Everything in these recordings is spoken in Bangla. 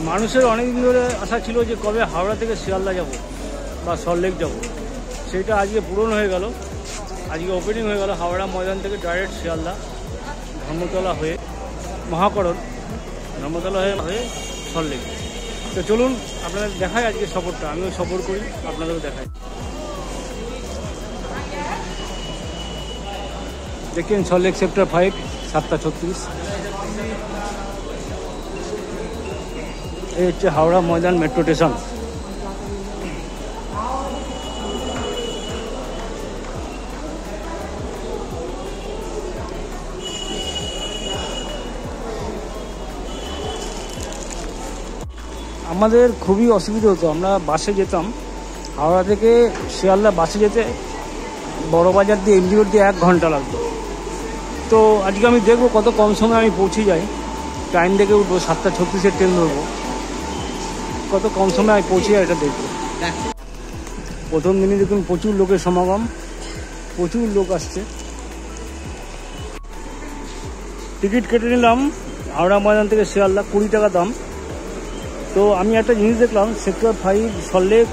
মানুষের অনেকদিন ধরে আশা ছিল যে কবে হাওড়া থেকে শিয়ালদা যাব বা সল্টলেক যাব, সেটা আজকে পূরণ হয়ে গেল। আজকে ওপেনিং হয়ে গেল হাওড়া ময়দান থেকে ডাইরেক্ট শিয়ালদা, ধর্মতলা হয়ে মহাকরণ, ধর্মতলা হয়ে সল্টলেক। তো চলুন আপনাদের দেখাই আজকে সফরটা, আমিও সফর করি, আপনাদেরও দেখাই। দেখেন সল্টলেক সেক্টর 5, 7:36। এই হচ্ছে হাওড়া ময়দান মেট্রো স্টেশন। আমাদের খুবই অসুবিধা হতো, আমরা বাসে যেতাম হাওড়া থেকে শিয়ালদা, বাসে যেতে বড়বাজার দিয়ে এমজি রোড দিয়ে 1 ঘন্টা লাগতো। তো আজকে আমি দেখবো কত কম সময় আমি পৌঁছে যাই। টাইম দেখে উঠবো, 7:36-এর ট্রেন ধরবো, কত কম সময় আমি পৌঁছে যাই এটা দেখবো। প্রথম দিনই দেখুন প্রচুর লোকের সমাগম, প্রচুর লোক আসছে। টিকিট কেটে নিলাম হাওড়া ময়দান থেকে শিয়ালদা, 20 টাকা দাম। তো আমি একটা জিনিস দেখলাম, সেক্টর 5 সল্টলেক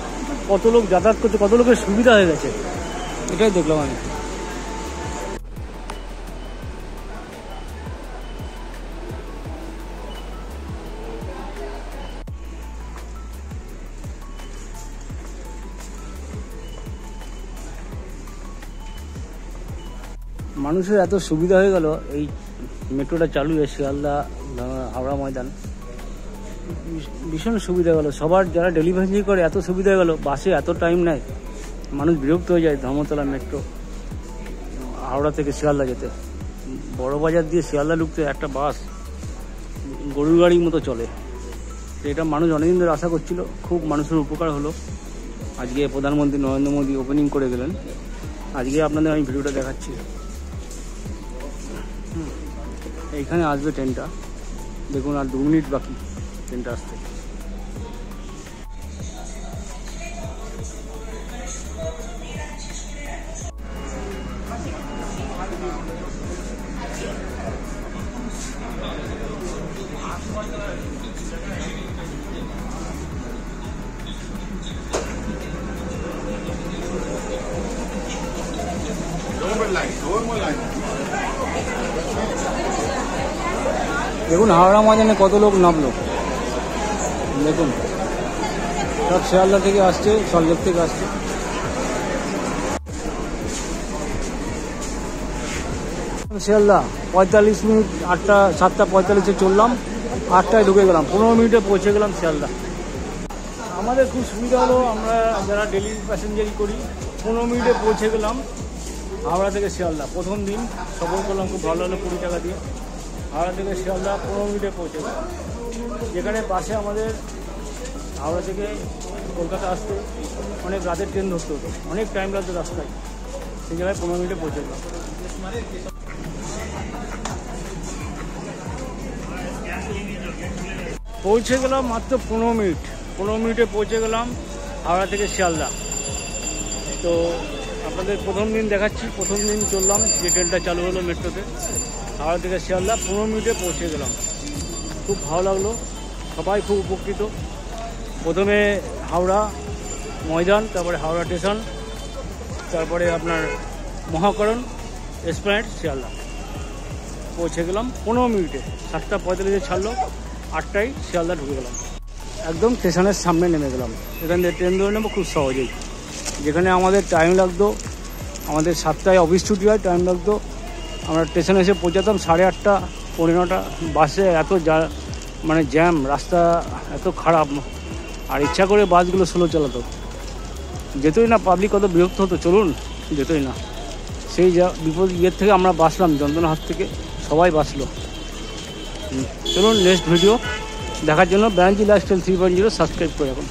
কত লোক যাতায়াত করছে, কত লোকের সুবিধা হয়ে গেছে, এটাই দেখলাম আমি। মানুষের এত সুবিধা হয়ে গেল এই মেট্রোটা চালু হয়ে শিয়ালদা হাওড়া ময়দান, ভীষণ সুবিধা গেল সবার। যারা ডেলিভারি করে এত সুবিধা হয়ে গেল, বাসে এত টাইম নেয়, মানুষ বিরক্ত হয়ে যায়। ধর্মতলা মেট্রো হাওড়া থেকে শিয়ালদা যেতে, বড়বাজার দিয়ে শিয়ালদা ঢুকতে একটা বাস গরুর গাড়ির মতো চলে। তো এটা মানুষ অনেকদিন ধরে আশা করছিল, খুব মানুষের উপকার হলো। আজকে প্রধানমন্ত্রী নরেন্দ্র মোদী ওপেনিং করে গেলেন, আজকে আপনাদের আমি ভিডিওটা দেখাচ্ছি। এইখানে আসবে ট্রেনটা, দেখুন আর 2 মিনিট বাকি ট্রেনটা আসতে। দেখুন হাওড়া ময়দানে কত লোক নামলো, দেখুন সব শিয়ালদা থেকে আসছে, সল্টলেক থেকে আসছে। শিয়ালদা 45 মিনিট, 7:45-এ চললাম, 8টায় ঢুকে গেলাম, 15 মিনিটে পৌঁছে গেলাম শিয়ালদা। আমাদের খুব সুবিধা হলো, আমরা যারা ডেলি প্যাসেঞ্জারি করি 15 মিনিটে পৌঁছে গেলাম হাওড়া থেকে শিয়ালদা। প্রথম দিন সফর করলাম, খুব ভালো হলো, 20 টাকা দিয়ে হাওড়া থেকে শিয়ালদা 15 মিনিটে পৌঁছে গেলাম। যেখানে বাসে আমাদের হাওড়া থেকে কলকাতা আসতে অনেক রাতের ট্রেন ধরতে হতো, অনেক টাইম লাগতো রাস্তায়, সেই জায়গায় 15 মিনিটে পৌঁছে গেলাম। পৌঁছে গেলাম মাত্র 15 মিনিটে পৌঁছে গেলাম হাওড়া থেকে শিয়ালদা। তো আপনাদের প্রথম দিন দেখাচ্ছি, প্রথম দিন চললাম যে ট্রেনটা চালু হলো মেট্রোতে, হাওড়া থেকে শিয়ালদা 15 মিনিটে পৌঁছে গেলাম। খুব ভালো লাগলো, সবাই খুব উপকৃত। প্রথমে হাওড়া ময়দান, তারপরে হাওড়া স্টেশন, তারপরে আপনার মহাকরণ, এসপ্ল্যানেড, শিয়ালদা পৌঁছে গেলাম 15 মিনিটে। 7:45-এ ছাড়লো, 8টায় শিয়ালদা ঢুকে গেলাম, একদম স্টেশনের সামনে নেমে গেলাম। এখান থেকে ট্রেন ধরে নেবো খুব সহজেই। যেখানে আমাদের টাইম লাগতো, আমাদের 7টায় অফিস ছুটি হয়, টাইম লাগতো, আমরা স্টেশনে এসে পৌঁছাতাম 8:30, 9:45। বাসে এত মানে জ্যাম, রাস্তা এত খারাপ, আর ইচ্ছা করে বাসগুলো স্লো চালাতো, যেতই না, পাবলিক কত বিরক্ত হতো, চলুন যেতই না। সেই বিপদ থেকে আমরা বাঁচলাম, যন্ত্রণার হাত থেকে সবাই বাঁচলো। চলুন নেক্সট ভিডিও দেখার জন্য ব্যানার্জি লাইফস্টাইল 3.0 সাবস্ক্রাইব করে রাখুন।